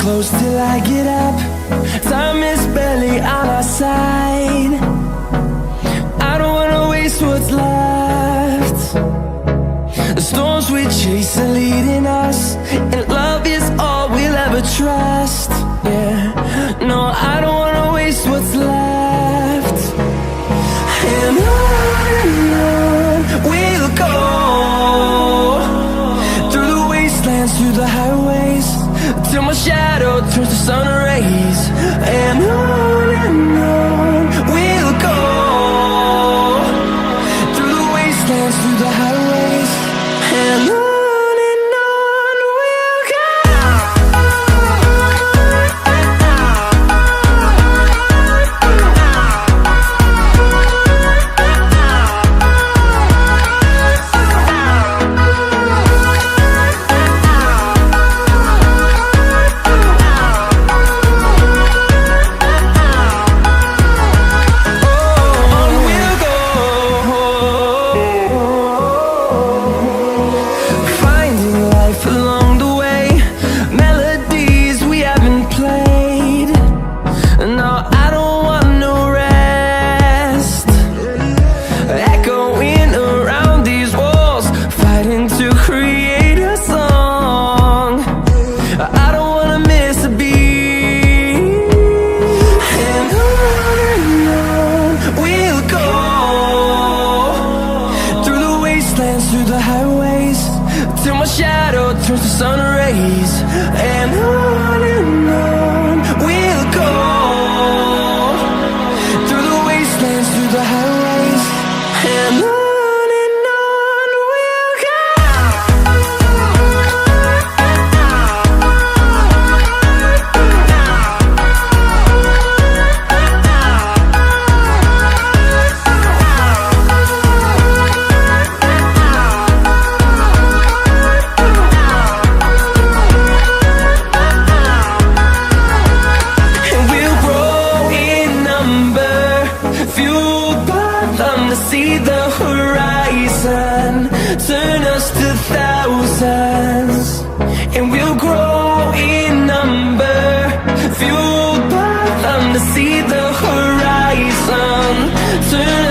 close till I get up. Time is barely on our side. I don't wanna waste what's left. The storms we chase are leading us, and love is all we'll ever trust. Yeah, no, I don't wanna waste what's left. And on we'll go, through the wastelands, through the highways, till my shadow turns to sun rays. And on we'll go, through the wastelands, through the highways, and on we'll go. Through the highways, till my shadow turns to sun rays. And on we'll go, through the wastelands, through the highways, and on we'll go. See the horizon, turn us to thousands, and we'll grow in number, fueled by them to see the horizon, turn